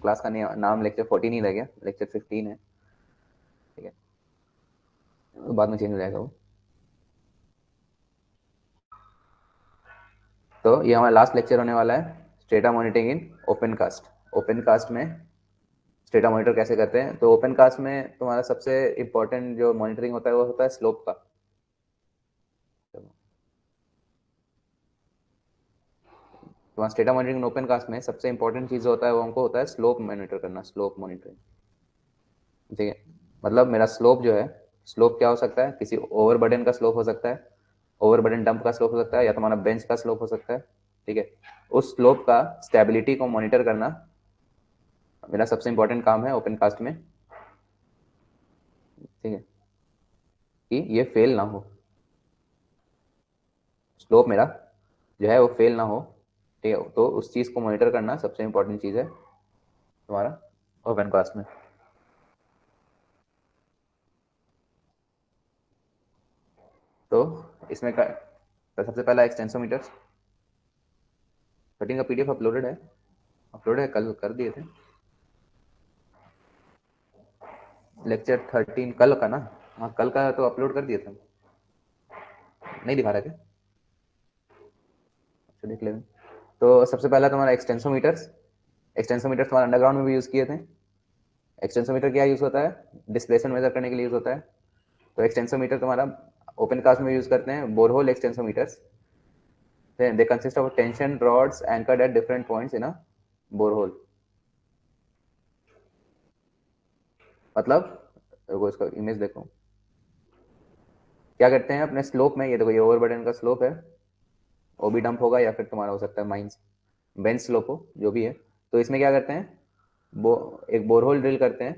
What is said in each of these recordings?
Class का नाम lecture 14 ही रह गया, लेक्चर 15 है, ठीक है, बाद में चेंज हो जाएगा वो। तो ये हमारा लास्ट लेक्चर होने वाला है, strata monitoring in open cast. Open cast में स्टेटा मॉनिटर कैसे करते हैं। तो ओपन कास्ट में तुम्हारा सबसे इंपॉर्टेंट जो मॉनिटरिंग होता है वो होता है स्लोप का। तो स्टेटा मॉनिटरिंग ओपन कास्ट में सबसे इंपॉर्टेंट चीज होता है वो हमको होता है स्लोप मॉनिटर करना, स्लोप मॉनिटरिंग, ठीक है। मतलब मेरा स्लोप जो है, स्लोप क्या हो सकता है, किसी ओवरबर्डन का स्लोप हो सकता है, ओवरबर्डन डंप का स्लोप हो सकता है, या तुम्हारा बेंच का स्लोप हो सकता है, ठीक है। उस स्लोप का स्टेबिलिटी को मॉनिटर करना मेरा सबसे इंपॉर्टेंट काम है ओपन कास्ट में, ठीक है, कि ये फेल ना हो, स्लोप मेरा जो है वो फेल ना हो, ठीक है। तो उस चीज को मॉनिटर करना सबसे इंपॉर्टेंट चीज है तुम्हारा ओपन कास्ट में। तो इसमें का तो सबसे पहला एक्सटेंसोमीटर 13 का पीडीएफ अपलोडेड है, कल कर दिए थे लेक्चर 13 कल का ना। हाँ कल का तो अपलोड कर दिए थे, नहीं दिखा रहा क्या, अच्छा देख लेंगे। तो सबसे पहला तुम्हारा एक्सटेंसोमीटर्स। एक्सटेंसोमीटर तुम्हारा अंडरग्राउंड में भी यूज किए थे। एक्सटेंसोमीटर क्या यूज होता है, डिस्प्लेसमेंट मेजर करने के लिए यूज होता है। तो एक्सटेंसोमीटर तुम्हारा ओपन कास्ट में यूज करते हैं borehole extensometers. They consist of tension rods anchored at different points in a borehole। मतलब देखो इसका इमेज देखो, क्या करते हैं अपने स्लोप में, ये देखो ये ओवरबर्डन का स्लोप है, ओबी डंप होगा या फिर तुम्हारा हो सकता है माइंस बेंच स्लोप हो, जो भी है। तो इसमें क्या करते हैं, एक बोरहोल ड्रिल करते हैं,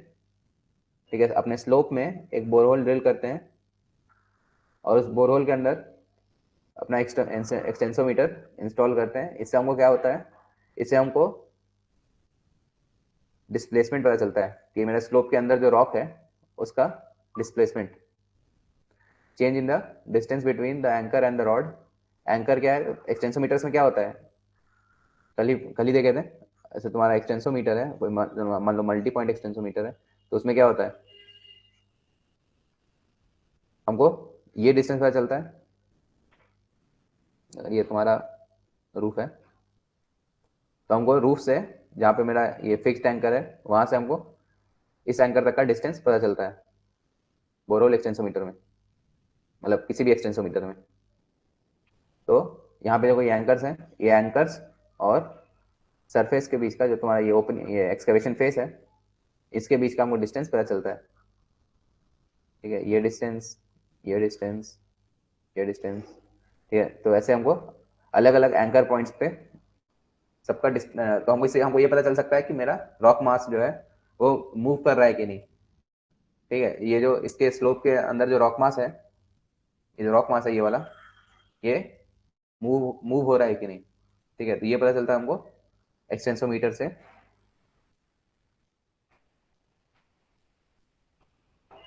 ठीक है, अपने स्लोप में एक बोरहोल ड्रिल करते हैं, और उस बोरहोल के अंदर अपना एक्सटेंसोमीटर इंस्टॉल करते हैं। इससे हमको क्या होता है, इससे हमको डिस्प्लेसमेंट पता चलता है कि मेरे स्लोप के अंदर जो रॉक है उसका displacement, change in the distance between the anchor and the rod. Anchor क्या है एक्सटेंसोमीटर्स में क्या होता है, कल ही देखे थे। ऐसे तुम्हारा एक्सटेंसोमीटर है कोई, मान लो मल्टी पॉइंट एक्सटेंसोमीटर है, तो उसमें क्या होता है, हमको ये डिस्टेंस पता चलता है, अगर ये तुम्हारा रूफ है तो हमको रूफ से, जहाँ पे मेरा ये फिक्स्ड एंकर है वहां से हमको इस एंकर तक का डिस्टेंस पता चलता है बोरोल एक्सटेंसोमीटर में, मतलब किसी भी एक्सटेंसोमीटर में। तो यहाँ पे देखो ये एंकर्स हैं, ये एंकर्स और सरफेस के बीच का जो तुम्हारा ये ओपन ये एक्सकेवेशन फेस है, इसके बीच का हमको डिस्टेंस पता चलता है, ठीक है। ये डिस्टेंस, ये डिस्टेंस, ये डिस्टेंस, ठीक है। तो ऐसे हमको अलग अलग एंकर पॉइंट्स पे सबका तो हमको इससे हमको ये पता चल सकता है कि मेरा रॉक मास जो है वो मूव कर रहा है कि नहीं, ठीक है। ये जो इसके स्लोप के अंदर जो रॉक मास है, ये जो रॉक मास है ये वाला, ये मूव मूव हो रहा है कि नहीं, ठीक है। तो ये पता चलता है हमको एक्सटेंसोमीटर से,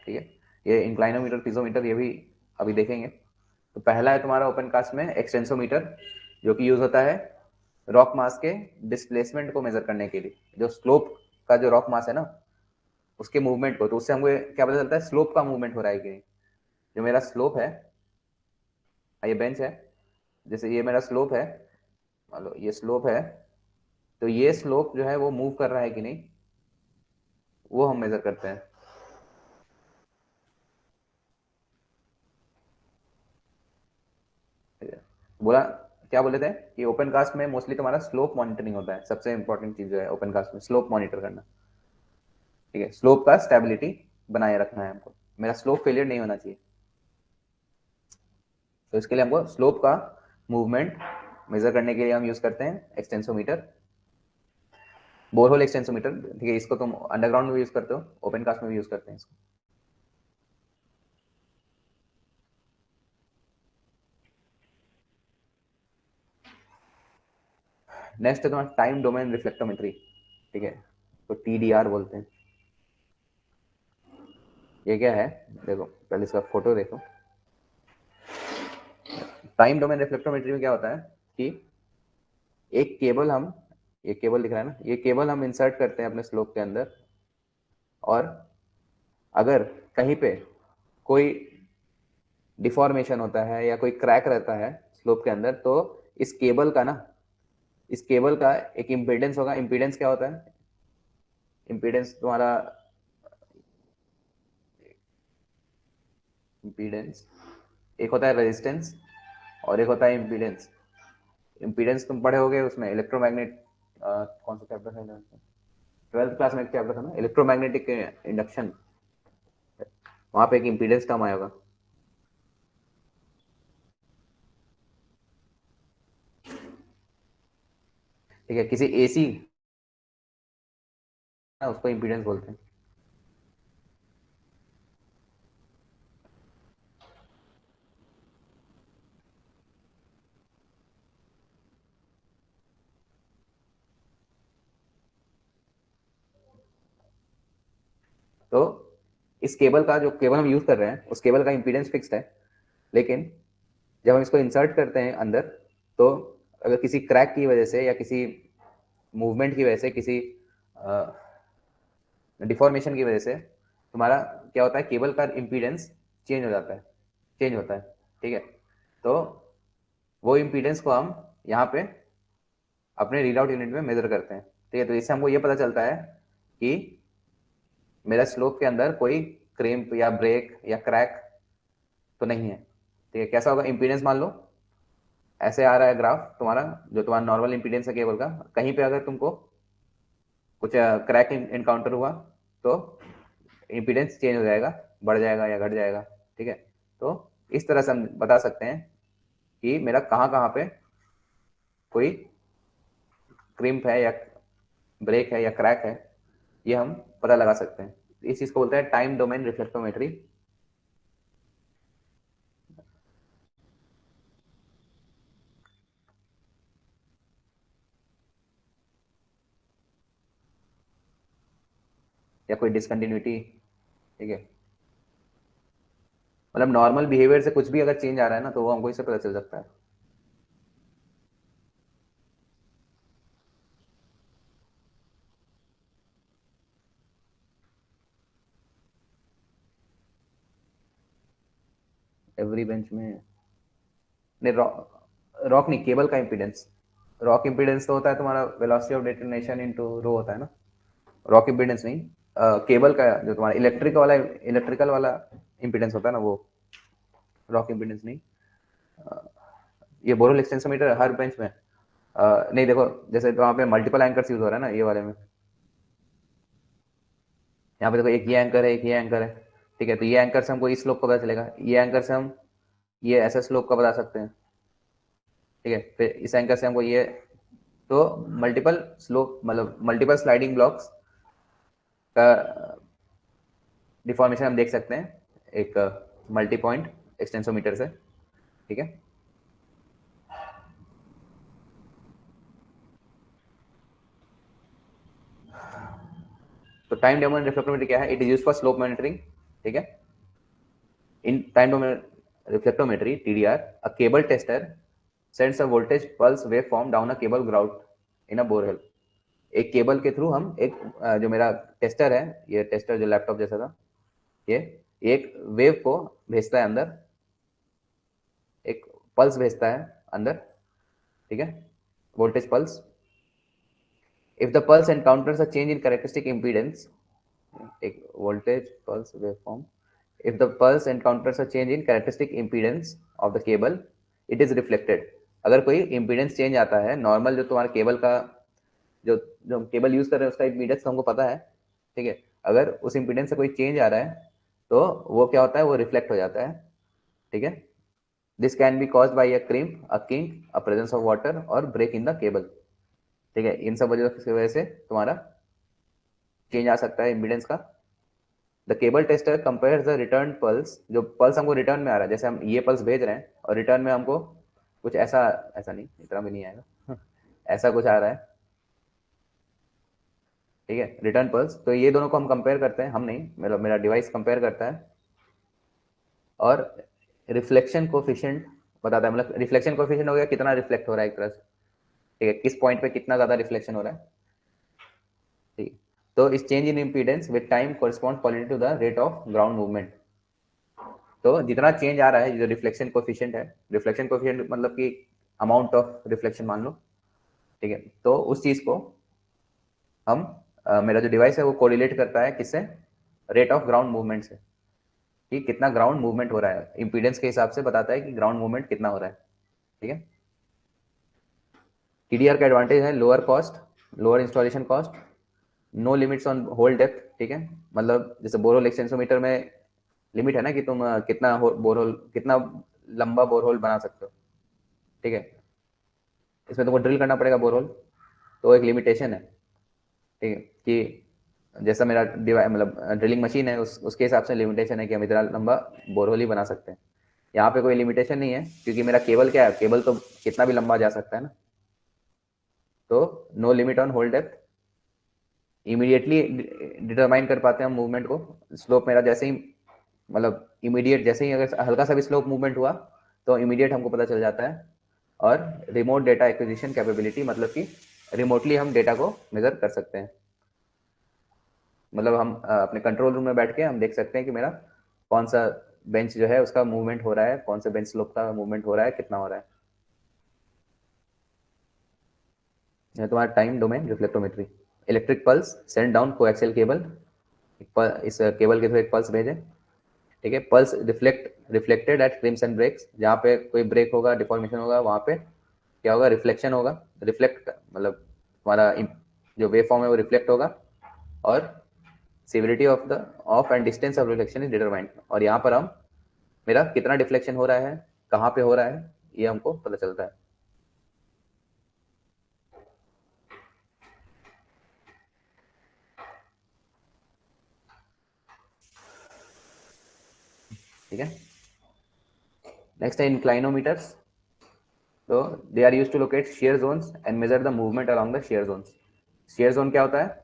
ठीक है। ये इंक्लाइनोमीटर, पिजोमीटर, ये भी अभी देखेंगे। तो पहला है तुम्हारा ओपन कास्ट में एक्सटेंसोमीटर, जो कि यूज होता है रॉक मास के डिस्प्लेसमेंट को मेजर करने के लिए, जो स्लोप का जो रॉक मास है ना उसके मूवमेंट को, तो उससे हमको क्या पता चलता है स्लोप का मूवमेंट हो रहा है कि नहीं। जो मेरा स्लोप है, ये बेंच है, जैसे ये मेरा स्लोप है, मान लो ये स्लोप है, तो ये स्लोप जो है वो मूव कर रहा है कि नहीं, वो हम मेजर करते हैं, ठीक है। बोला, क्या बोले थे कि ओपन कास्ट में मोस्टली तुम्हारा स्लोप मॉनिटरिंग होता है, सबसे इंपॉर्टेंट चीज जो है ओपन कास्ट में स्लोप मॉनिटर करना, ठीक है। स्लोप का स्टेबिलिटी बनाए रखना है हमको, मेरा स्लोप फेलियर नहीं होना चाहिए। तो इसके लिए हमको स्लोप का मूवमेंट मेजर करने के लिए हम यूज करते हैं एक्सटेंसोमीटर, बोरहोल एक्सटेंसोमीटर, ठीक है। इसको तुम अंडरग्राउंड में यूज करते हो, ओपन कास्ट में भी यूज करते हैं इसको। नेक्स्ट है तुम्हारा टाइम डोमेन रिफ्लेक्टोमेट्री, ठीक है, तो टीडीआर बोलते हैं। ये क्या है, देखो पहले इसका फोटो देखो। टाइम डोमेन रिफ्लेक्टोमेट्री में क्या होता है कि एक केबल हम ये केबल दिख रहा है ना, ये केबल हम इंसर्ट करते हैं अपने स्लोप के अंदर, और अगर कहीं पे कोई डिफॉर्मेशन होता है या कोई क्रैक रहता है स्लोप के अंदर, तो इस केबल का ना, इस केबल का एक इम्पीडेंस होगा। इम्पीडेंस क्या होता है? इम्पीडेंस तुम्हारा, इम्पीडेंस एक होता है रेजिस्टेंस और एक होता है इम्पीडेंस। इम्पीडेंस तुम पढ़े होगे उसमें इलेक्ट्रोमैग्नेट, कौन सा चैप्टर है, 12th क्लास में एक चैप्टर था ना, इलेक्ट्रोमैग्नेटिक इंडक्शन, वहां पे एक इम्पीडेंस टर्म आएगा। ठीक है, किसी एसी उसको इम्पीडेंस बोलते हैं। तो इस केबल का, जो केबल हम यूज कर रहे हैं, उस केबल का इम्पीडेंस फिक्स्ड है, लेकिन जब हम इसको इंसर्ट करते हैं अंदर, तो अगर किसी क्रैक की वजह से या किसी मूवमेंट की वजह से, किसी डिफॉर्मेशन की वजह से तुम्हारा क्या होता है, केबल का इम्पीडेंस चेंज हो जाता है, चेंज होता है। ठीक है, तो वो इम्पीडेंस को हम यहाँ पे अपने रीड आउट यूनिट में मेजर करते हैं। ठीक है, तो इससे हमको ये पता चलता है कि मेरा स्लोप के अंदर कोई क्रेम्प या ब्रेक या क्रैक तो नहीं है। ठीक है, कैसा होगा, इम्पीडेंस मान लो ऐसे आ रहा है ग्राफ तुम्हारा, जो तुम्हारा नॉर्मल इम्पीडेंस है केबल का, कहीं पे अगर तुमको कुछ क्रैक इनकाउंटर हुआ, तो इम्पीडेंस चेंज हो जाएगा, बढ़ जाएगा या घट जाएगा। ठीक है, तो इस तरह से हम बता सकते हैं कि मेरा कहाँ कहाँ पे कोई क्रिम्प है या ब्रेक है या क्रैक है, ये हम पता लगा सकते हैं। इस चीज को बोलते हैं टाइम डोमेन रिफ्लेक्टोमेट्री। या कोई डिसकंटिन्यूटी। ठीक है, मतलब नॉर्मल बिहेवियर से कुछ भी अगर चेंज आ रहा है ना, तो वो हमको इससे पता चल सकता है। एवरी बेंच में नहीं, रॉक नहीं, केबल का इम्पीडेंस। रॉक इम्पीडेंस तो होता है तुम्हारा वेलोसिटी ऑफ डेटोनेशन इनटू रो होता है ना, रॉक इम्पीडेंस नहीं। केबल का जो तुम्हारा इलेक्ट्रिकल वाला इम्पीडेंस होता है ना, वो रॉक इम्पीडेंस नहीं। ये बोरोल एक्सटेंसोमीटर हर बेंच में नहीं, देखो जैसे तो वहाँ पे मल्टीपल एंकर्स यूज हो रहा है ना, ये वाले में, यहाँ पे देखो एक ये एंकर है, एक ये एंकर है। ठीक है, तो ये एंकर से हमको इस स्लोप का पता चलेगा, ये एंकर से हम ये ऐसे स्लोप का बता सकते हैं। ठीक है, फिर इस एंकर से हमको ये, तो मल्टीपल स्लोप मतलब मल्टीपल स्लाइडिंग ब्लॉक्स का डिफॉर्मेशन हम देख सकते हैं एक मल्टी पॉइंट एक्सटेंसोमीटर से। ठीक है, तो टाइम डोमेन रिफ्लेक्टोमीटर क्या है, it is use for slope monitoring. ठीक है, in time domain reflectometry TDR, a cable tester sends a voltage pulse waveform down a cable grout in a borehole। एक cable के थ्रू हम एक जो मेरा टेस्टर है, ये टेस्टर जो लैपटॉप जैसा था, ये एक वेव को भेजता है अंदर, एक पल्स भेजता है अंदर। ठीक है, voltage pulse. If the pulse encounters a change in characteristic impedance, एक voltage pulse waveform, if the pulse encounters a change in characteristic impedance of the cable, it is reflected। अगर कोई इम्पीडेंस चेंज आता है, normal जो तुम्हारा cable का, जो जो हम केबल यूज कर रहे हैं उसका इम्पीडेंस तो हमको पता है। ठीक है, अगर उस इम्पीडेंस से कोई चेंज आ रहा है, तो वो क्या होता है, वो रिफ्लेक्ट हो जाता है। ठीक है, this can be caused by a crimp, a kink, a presence of water और ब्रेक इन द केबल। ठीक है, इन सब वजह से तुम्हारा चेंज आ सकता है इम्पीडेंस का। The cable tester compares the return pulse, जो पल्स हमको रिटर्न में आ रहा है, जैसे हम ये पल्स भेज रहे हैं और रिटर्न में हमको कुछ ऐसा, ऐसा नहीं, इतना भी नहीं आएगा ऐसा कुछ आ रहा है। ठीक है, रिटर्न पल्स, तो ये दोनों को हम कंपेयर करते हैं, हम नहीं, मेरा डिवाइस कंपेयर करता है और रिफ्लेक्शन कोफिशिएंट बताता है। मतलब रिफ्लेक्शन कोफिशिएंट हो गया, कितना रिफ्लेक्ट हो रहा है एक तरह से। ठीक है, किस पॉइंट पे कितना ज्यादा रिफ्लेक्शन हो रहा है, ठीक है। तो इस change in impedance with time correspond positive to the rate of ground movement. तो जितना चेंज आ रहा है, जो रिफ्लेक्शन कोफिशिएंट है, रिफ्लेक्शन कोफिशिएंट मतलब कि अमाउंट ऑफ रिफ्लेक्शन मान लो, ठीक है, तो उस चीज को हम मेरा जो डिवाइस है वो कोरिलेट करता है किससे, रेट ऑफ ग्राउंड मूवमेंट से, कि कितना ग्राउंड मूवमेंट हो रहा है, इंपीडेंस के हिसाब से बताता है कि ग्राउंड मूवमेंट कितना हो रहा है, ठीक है। टीडीआर का एडवांटेज है lower cost, lower installation cost, no limits on hole depth, ठीक है। मतलब जैसे बोरहोल एक्सटेंसोमीटर में लिमिट है ना कि तुम कितना बोरहोल, कितना लंबा बोरहोल बना सकते हो, ठीक है। इसमें तुमको ड्रिल करना पड़ेगा बोरहोल, तो एक लिमिटेशन है, ठीक है, कि जैसा मेरा डिवाइस मतलब ड्रिलिंग मशीन है उसके हिसाब से लिमिटेशन है कि हम इतना लंबा बोरहोल ही बना सकते हैं। यहाँ पे कोई लिमिटेशन नहीं है, क्योंकि मेरा केबल क्या है, केबल तो कितना भी लंबा जा सकता है ना। तो no limit on hole depth, immediately determine कर पाते हैं हम मूवमेंट को। स्लोप मेरा जैसे ही मतलब इमीडिएट, जैसे ही अगर हल्का सा भी स्लोप मूवमेंट हुआ तो इमीडिएट हमको पता चल जाता है। और रिमोट डेटा एक्विजिशन कैपेबिलिटी, मतलब कि रिमोटली हम डेटा को मेजर कर सकते हैं। मतलब हम अपने कंट्रोल रूम में बैठ के हम देख सकते हैं कि मेरा कौन सा बेंच जो है उसका मूवमेंट हो रहा है, कौन सा बेंच स्लोप का मूवमेंट हो रहा है, कितना हो रहा है। यह तुम्हारा time domain reflectometry. Electric pulse send down coaxial cable, इस केबल के थ्रू एक पल्स भेजे, ठीक है। Pulse reflected at crimps and breaks, जहाँ पे कोई ब्रेक होगा, डिफॉर्मेशन होगा, वहाँ पे क्या होगा, रिफ्लेक्शन होगा। रिफ्लेक्ट मतलब हमारा जो वेव फॉर्म है वो रिफ्लेक्ट होगा, और civility of and distance of reflection is determined. और यहाँ पर हम मेरा कितना डिफ्लेक्शन हो रहा है, कहाँ पे हो रहा है, ये हमको पता चलता है, ठीक है। नेक्स्ट है इंक्लाइनोमीटर्स। तो they are used to locate shear zones and measure the movement along the shear zones. Shear zone क्या होता है,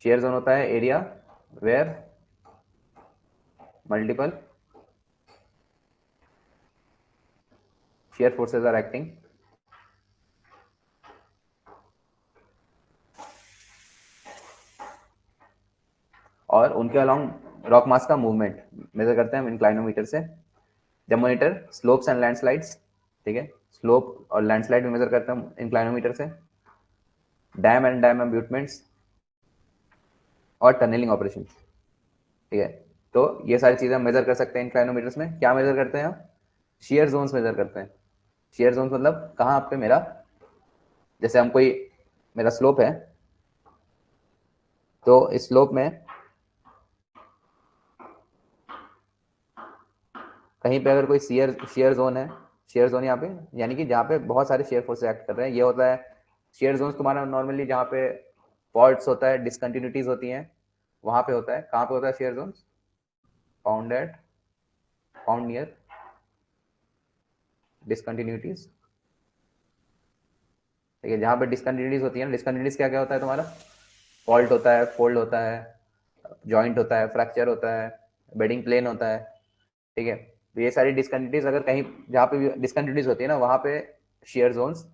शेयर जोन होता है area where multiple shear forces are acting, और उनके अलोंग रॉक मास का मूवमेंट मेजर करते हैं हम इंक्लाइनोमीटर से। जब मॉनिटर स्लोप्स एंड लैंडस्लाइड्स, ठीक है, स्लोप और लैंडस्लाइड भी मेजर करते हैं हम इंक्लाइनोमीटर से। डैम एंड डैम एम्ब्यूटमेंट्स और टनलिंग ऑपरेशन, ठीक है। तो ये सारी चीजें हम मेजर कर सकते हैं इंक्लाइनोमीटर्स में। क्या मेजर करते हैं हम, शेयर जोन्स मेजर करते हैं। शेयर जोन्स मतलब कहाँ पे मेरा, जैसे हम कोई, मेरा स्लोप है, तो इस स्लोप में कहीं पे अगर कोई शेयर शेयर जोन है, शेयर जोन यहाँ पे यानी कि जहाँ पे बहुत सारे शेयर फोर्स एक्ट कर रहे हैं, ये होता है शेयर जोन तुम्हारा नॉर्मली जहाँ पे फॉल्ट्स होता है, डिसकंटिन्यूटीज होती हैं, वहां पे होता है। कहाँ पे होता है shear zone, found at, found near discontinuities, ठीक है। जहाँ पे डिसकंटिन्यूटीज होती है ना, डिसकंटिन्यूटीज क्या क्या होता है तुम्हारा, फॉल्ट होता है, फोल्ड होता है, जॉइंट होता है, फ्रैक्चर होता है, बेडिंग प्लेन होता है, ठीक है। तो ये सारी डिसकंटिन्यूटीज अगर कहीं, जहाँ पे डिसकंटिन्यूटीज होती है ना, वहां पे शेयर जोन्स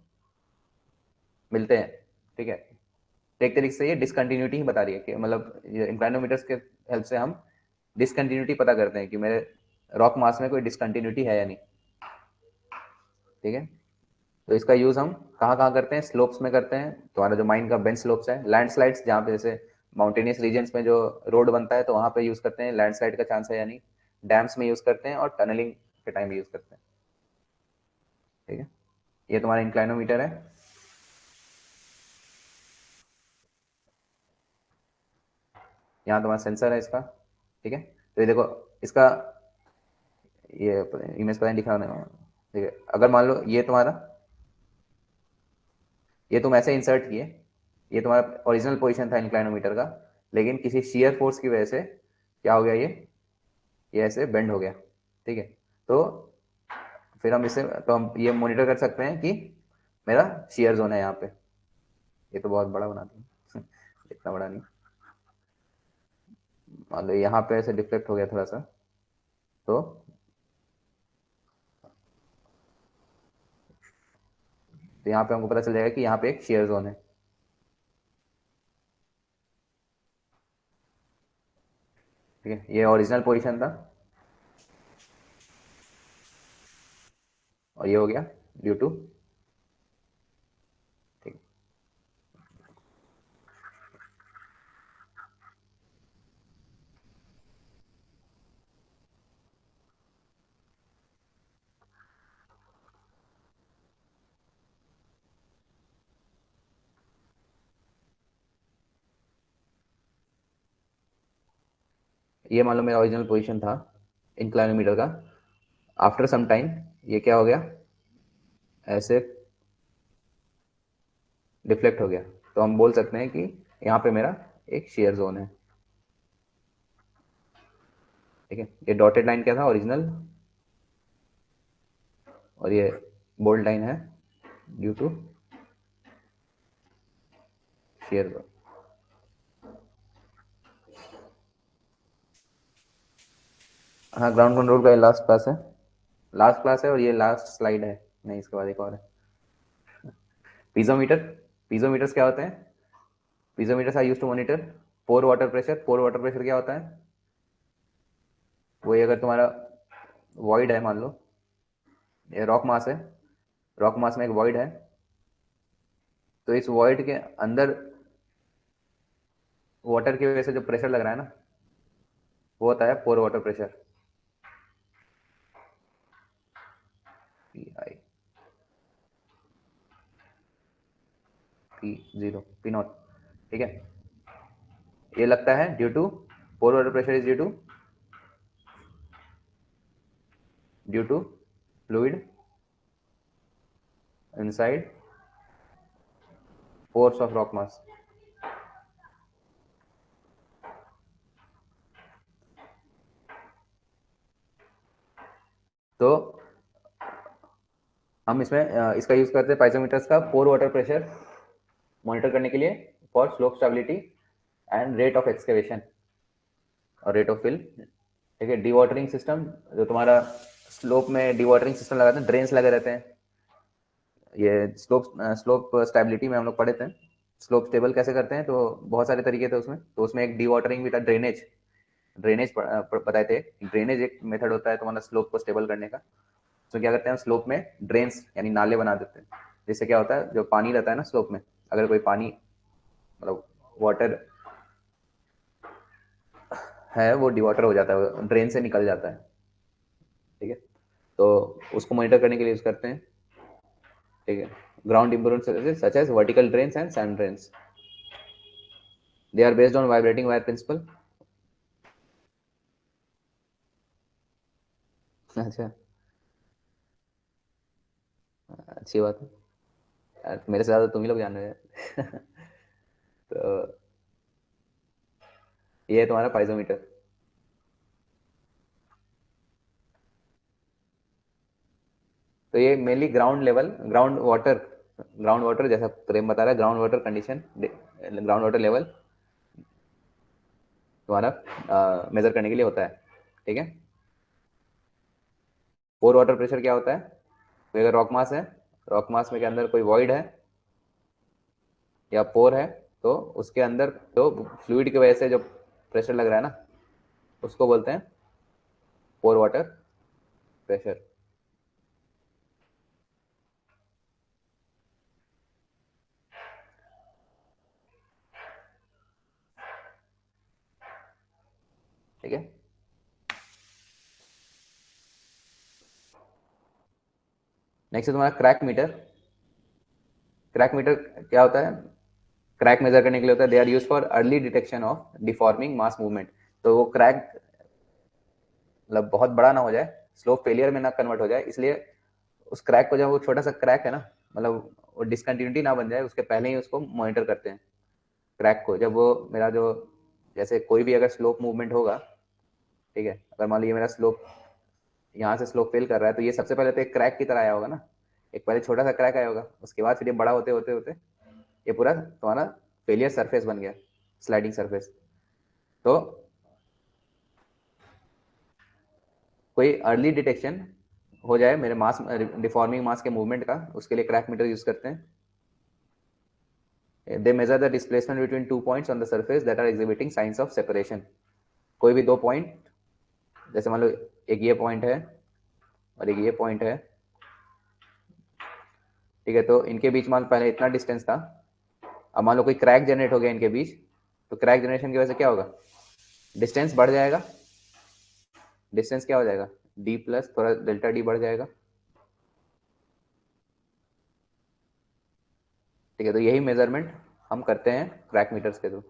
मिलते हैं, ठीक है। तो एक तरीके से ये डिसकंटिन्यूटी ही बता रही है कि मतलब इंक्लाइनोमीटर्स के हेल्प से हम डिसकंटिन्यूटी पता करते हैं कि मेरे रॉक मास में कोई डिसकंटिन्यूटी है या नहीं, ठीक है। तो इसका यूज हम कहाँ कहाँ करते हैं, स्लोप्स में करते हैं, तुम्हारा जो माइन का बेंच स्लोप्स है, लैंडस्लाइड्स जहाँ पे जैसे माउंटेनियस रीजन्स में जो रोड बनता है तो वहाँ पे यूज करते हैं, लैंडस्लाइड का चांस है या नहीं, डैम्स में यूज करते हैं, और टनलिंग के टाइम यूज करते हैं, ठीक है। ये तुम्हारा इंक्लाइनोमीटर है। यहाँ तुम्हारा सेंसर है इसका, ठीक है। तो ये देखो इसका, ये इमेज पता नहीं दिखा रहा है, ठीक है। अगर मान लो ये तुम्हारा, ये तुम ऐसे इंसर्ट किए, ये तुम्हारा ओरिजिनल पोजीशन था इंक्लाइनोमीटर का, लेकिन किसी शियर फोर्स की वजह से क्या हो गया, ये ऐसे बेंड हो गया, ठीक है। तो फिर हम इसे, तो हम ये मॉनिटर कर सकते हैं कि मेरा शियर जोन है यहाँ पे। ये तो बहुत बड़ा बना दिया इतना बड़ा नहीं, मान लो यहाँ पे ऐसे डिफ्लेक्ट हो गया थोड़ा सा, तो तो यहाँ पे हमको पता चल जाएगा कि यहाँ पे एक शेयर जोन है। ठीक है, ये ओरिजिनल पोजीशन था और ये हो गया ड्यू टू। ठीक, ये मान लो मेरा ओरिजिनल पोजीशन था इंक्लाइनोमीटर का। आफ्टर सम टाइम ये क्या हो गया, ऐसे डिफ्लेक्ट हो गया। तो हम बोल सकते हैं कि यहाँ पे मेरा एक शेयर जोन है। ठीक है, ये डॉटेड लाइन क्या था, ओरिजिनल, और ये बोल्ड लाइन है ड्यू टू शेयर जोन। हाँ, ग्राउंड कंट्रोल का ये लास्ट क्लास है, लास्ट क्लास है और ये लास्ट स्लाइड है। नहीं, इसके बाद एक और है। पीजोमीटर, पीजोमीटर्स क्या होते हैं? Piezometers are used to monitor pore water pressure. Pore water pressure क्या होता है? वही अगर तुम्हारा वॉइड है, मान लो ये रॉक मास है, रॉक मास में एक वॉइड है, तो इस वॉइड के अंदर वाटर की वजह से जो प्रेशर लग रहा है ना, वो होता है pore water pressure, P I, P zero, P not. ठीक है, ये लगता है due to, pore water pressure is due to fluid inside pores of rock mass। तो हम इसमें इसका यूज करते हैं पाइजोमीटर्स का पोर वाटर प्रेशर मॉनिटर करने के लिए, for slope stability and rate of excavation और रेट ऑफ फिल। ठीक है, डी वाटरिंग सिस्टम, जो तुम्हारा स्लोप में डी वाटरिंग सिस्टम लगाते हैं, ड्रेन्स लगे रहते हैं। ये स्लोप स्लोप स्टेबिलिटी में हम लोग पढ़े थे, स्लोप स्टेबल कैसे करते हैं, तो बहुत सारे तरीके थे उसमें। तो उसमें एक डी वाटरिंग भी था, ड्रेनेज, ड्रेनेज बताए थे। ड्रेनेज एक मेथड होता है तुम्हारा स्लोप को स्टेबल करने का। तो क्या करते हैं, स्लोप में ड्रेन्स यानी नाले बना देते हैं। जिससे क्या होता है, जो पानी रहता है ना स्लोप में, अगर कोई पानी मतलब वाटर है वो डिवाटर हो जाता है, ड्रेन से निकल जाता है। ठीक है, तो उसको मॉनिटर करने के लिए यूज करते हैं। ठीक है, ground improvement such as vertical drains and sand drains, they are based on vibrating wire principle. अच्छा, अच्छी बात है यार, मेरे से ज्यादा तुम ही लोग जान रहे हैं। तो ये है तुम्हारा पाइजोमीटर। तो ये मेनली ग्राउंड वाटर जैसा प्रेम बता रहा है, ground water condition, ground water level तुम्हारा मेजर करने के लिए होता है। ठीक है, पोर वाटर प्रेशर क्या होता है, तो अगर रॉक मास है, रॉक मास में के अंदर कोई वॉइड है या पोर है, तो उसके अंदर जो फ्लूइड की वजह से जो प्रेशर लग रहा है ना, उसको बोलते हैं पोर वाटर प्रेशर। ठीक है, नेक्स्ट है तुम्हारा क्रैक मीटर। क्रैक मीटर क्या होता है, क्रैक मेजर करने के लिए होता है, they are used for early detection of deforming mass movement. तो वो क्रैक मतलब बहुत बड़ा ना हो जाए, स्लो फेलियर में ना कन्वर्ट हो जाए, इसलिए उस क्रैक को, जब वो छोटा सा क्रैक है ना, मतलब वो डिसकंटिन्यूटी ना बन जाए, उसके पहले ही उसको मॉनिटर करते हैं क्रैक को। जब वो मेरा जो, जैसे कोई भी अगर स्लोप मूवमेंट होगा, ठीक है, अगर मान लीजिए मेरा स्लोप यहाँ से स्लोप फेल कर रहा है, तो ये सबसे पहले तो एक क्रैक की तरह आया होगा ना, एक पहले छोटा सा क्रैक आया होगा, उसके बाद फिर ये बड़ा होते होते होते ये पूरा तुम्हारा फेलियर सरफेस बन गया, स्लाइडिंग सरफेस। तो कोई अर्ली डिटेक्शन हो जाए मेरे मास डिफॉर्मिंग मास के मूवमेंट का, उसके लिए क्रैक मीटर यूज करते हैं. They measure the displacement between two points on the surface that are exhibiting signs of separation. कोई भी दो पॉइंट, जैसे मान लो एक ये पॉइंट है और एक ये पॉइंट है, ठीक है, तो इनके बीच मान पहले इतना डिस्टेंस था, अब मान लो कोई क्रैक जनरेट हो गया इनके बीच, तो क्रैक जनरेशन की वजह से क्या होगा, डिस्टेंस बढ़ जाएगा. डिस्टेंस क्या हो जाएगा, डी प्लस थोड़ा डेल्टा डी बढ़ जाएगा. ठीक है, तो यही मेजरमेंट हम करते हैं क्रैक मीटर्स के थ्रू.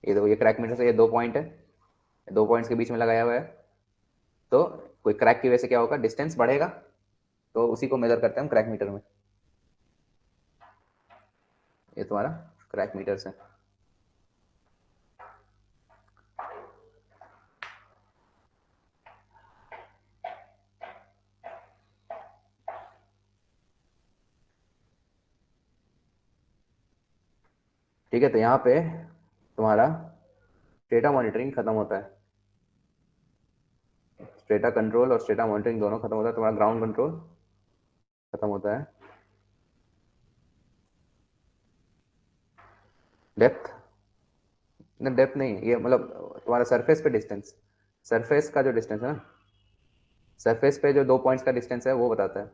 ये देखो, ये क्रैक मीटर से ये दो पॉइंट है, दो पॉइंट्स के बीच में लगाया हुआ है, तो कोई क्रैक की वजह से क्या होगा, डिस्टेंस बढ़ेगा, तो उसी को मेजर करते हैं हम क्रैक मीटर में. ये तुम्हारा क्रैक मीटर्स है. ठीक है, तो यहाँ पे तुम्हारा स्टेटा मॉनिटरिंग खत्म होता है. स्टेटा कंट्रोल और स्टेटा मॉनिटरिंग दोनों खत्म होता है. तुम्हारा ग्राउंड कंट्रोल खत्म होता है. डेप्थ, डेप्थ नहीं, ये मतलब तुम्हारा सरफेस पे डिस्टेंस, सरफेस का जो डिस्टेंस है ना, सरफेस पे जो दो पॉइंट्स का डिस्टेंस है वो बताता है.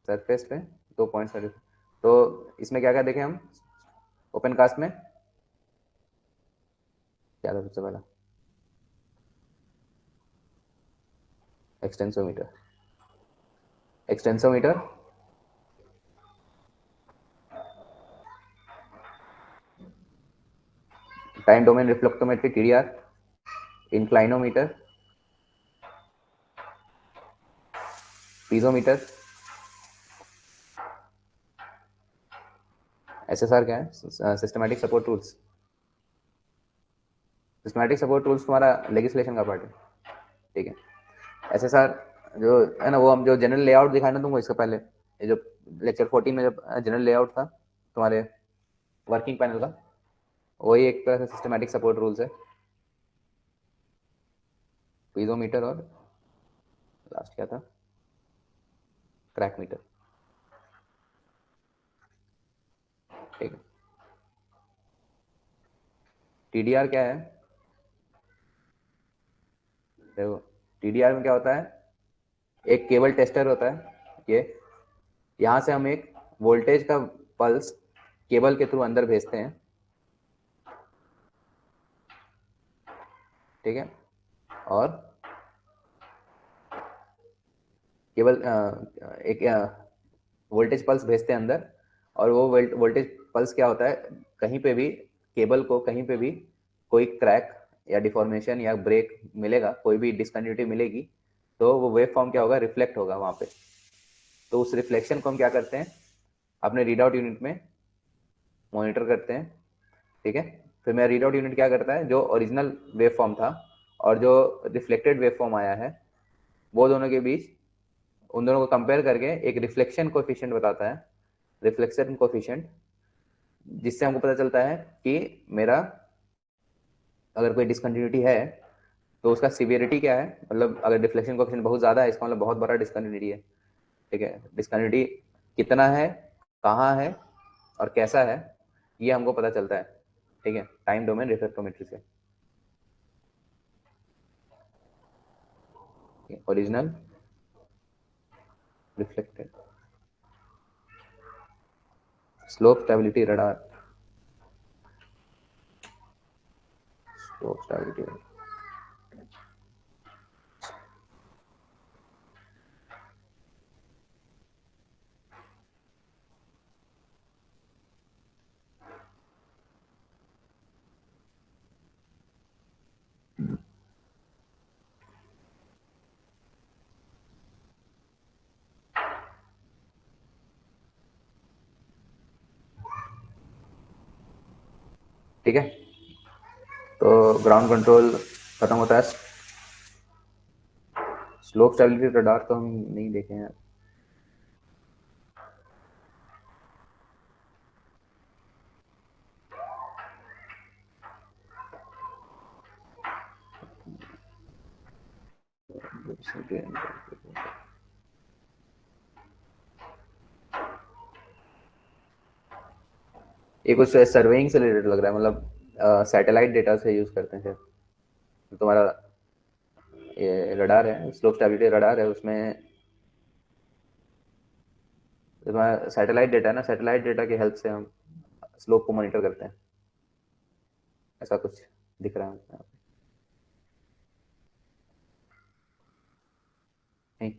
सरफेस पे दो पॉइंट्स का डिस्टेंस. तो इसमें क्या क्या देखें हम, ओपन कास्ट में क्या था सबसे पहला, extensometer. Extensometer, time domain reflectometry TDR, inclinometer, piezometer. SSR क्या है, systematic support tools. Systematic support tools तुम्हारा लेजिस्लेशन का पार्ट है. ठीक है, एसएसआर जो है ना, वो हम जो जनरल लेआउट दिखाया ना तुमको इससे पहले, ये जो लेक्चर 14 में जब जनरल लेआउट था तुम्हारे वर्किंग पैनल का, वही एक तरह से सिस्टमैटिक सपोर्ट रूल्स है. पीजोमीटर और लास्ट क्या था, क्रैक मीटर. ठीक है, टीडीआर क्या है, देखो टीडीआर में क्या होता है, एक केबल टेस्टर होता है, ये यहाँ से हम एक वोल्टेज का पल्स केबल के थ्रू अंदर भेजते हैं. ठीक है, और केबल एक वोल्टेज पल्स भेजते हैं अंदर, और वो वोल्टेज पल्स क्या होता है, कहीं पे भी केबल को कहीं पे भी कोई क्रैक या डिफॉर्मेशन या ब्रेक मिलेगा, कोई भी डिसकंटिन्यूटी मिलेगी, तो वो वेव फॉर्म क्या होगा, रिफ्लेक्ट होगा वहां पे. तो उस रिफ्लेक्शन को हम क्या करते हैं, अपने रीड आउट यूनिट में मॉनिटर करते हैं. ठीक है, फिर मेरा रीड आउट यूनिट क्या करता है, जो ओरिजिनल वेव फॉर्म था और जो रिफ्लेक्टेड वेव फॉर्म आया है, वो दोनों के बीच, उन दोनों को कंपेयर करके एक रिफ्लेक्शन कोफिशिएंट बताता है, रिफ्लेक्शन कोफिशिएंट, जिससे हमको पता चलता है कि मेरा अगर कोई डिसकंटिन्यूटी है तो उसका सीवियरिटी क्या है, मतलब अगर डिफ्लेक्शन कोफिशिएंट बहुत ज़्यादा है, इसका मतलब बहुत बड़ा डिसकंटिन्यूटी है. ठीक है, डिसकंटिन्यूटी कितना है, कहाँ है और कैसा है, ये हमको पता चलता है. ठीक है, टाइम डोमेन रिफ्लेक्टोमेट्री से. Original, reflected, slope stability radar, slope stability. ठीक है, तो ग्राउंड कंट्रोल खत्म होता है. स्लोप स्टेबिलिटी रडार तो हम नहीं देखे हैं. ये कुछ सर्वेइंग से रिलेटेड लग रहा है, मतलब सैटेलाइट डेटा से यूज करते हैं शायद। तुम्हारा ये रडार है, स्लोप स्टेबिलिटी रडार है, उसमें तुम्हारा सैटेलाइट डेटा है ना, सैटेलाइट डेटा की हेल्प से हम स्लोप को मॉनिटर करते हैं, ऐसा कुछ दिख रहा है। नहीं,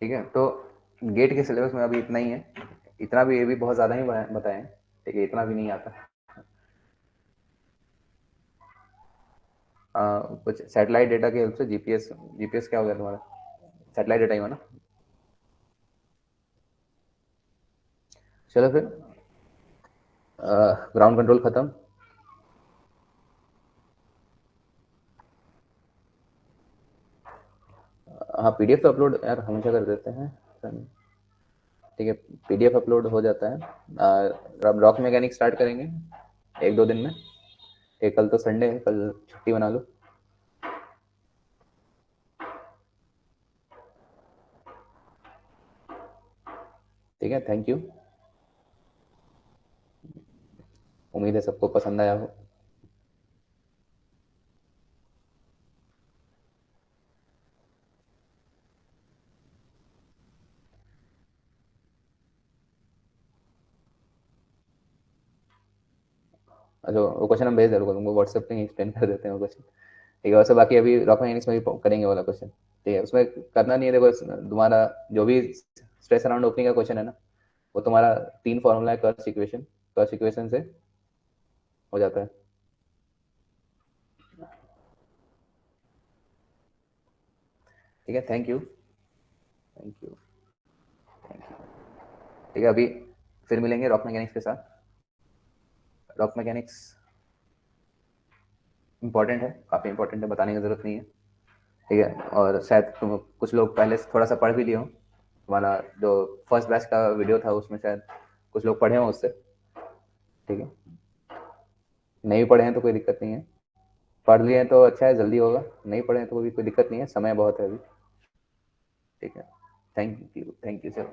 ठीक है, तो गेट के सिलेबस में अभी इतना ही है। इतना भी, ये भी बहुत ज़्यादा ही बताएं, ठीक है, इतना भी नहीं आता। कुछ सैटेलाइट डेटा की हेल्प से जीपीएस, जीपीएस क्या हो गया तुम्हारा, सैटेलाइट डेटा ही हो ना। चलो फिर, ग्राउंड कंट्रोल खत्म। हाँ, पीडीएफ तो अपलोड यार हमेशा कर देते हैं, ठीक है, पीडीएफ अपलोड हो जाता है। अब रॉक मैकेनिक स्टार्ट करेंगे एक दो दिन में। ठीक, कल तो संडे है, कल छुट्टी बना लो। ठीक है, थैंक यू। उम्मीद है सबको पसंद आया हो। अच्छा, वो क्वेश्चन हम भेज दे, तुमको व्हाट्सएप पे ही एक्सप्लेन कर देते हैं वो क्वेश्चन। ठीक है, वैसे बाकी अभी रॉक मैकेनिक्स में भी करेंगे वाला क्वेश्चन। ठीक है, उसमें करना नहीं है, देखो तुम्हारा जो भी स्ट्रेस अराउंड ओपनिंग का क्वेश्चन है ना, वो तुम्हारा 3 फॉर्मूला है, कर्स इक्वेशन, कर्स इक्वेशन से हो जाता है। ठीक है, thank you, thank you, thank you. ठीक है, अभी फिर मिलेंगे रॉक मैकेनिक्स के साथ। रॉक मैकेनिक्स इंपॉर्टेंट है, काफ़ी इंपॉर्टेंट है, बताने की जरूरत नहीं है। ठीक है, और शायद तुम कुछ लोग पहले से थोड़ा सा पढ़ भी लिए हो, तुम्हारा जो फर्स्ट बैच का वीडियो था उसमें शायद कुछ लोग पढ़े हो उससे। ठीक है, नहीं पढ़े हैं तो कोई दिक्कत नहीं है, पढ़ लिए हैं तो अच्छा है, जल्दी होगा। नहीं पढ़े हैं तो भी कोई दिक्कत नहीं है, समय बहुत है अभी। ठीक है, thank you, thank you sir.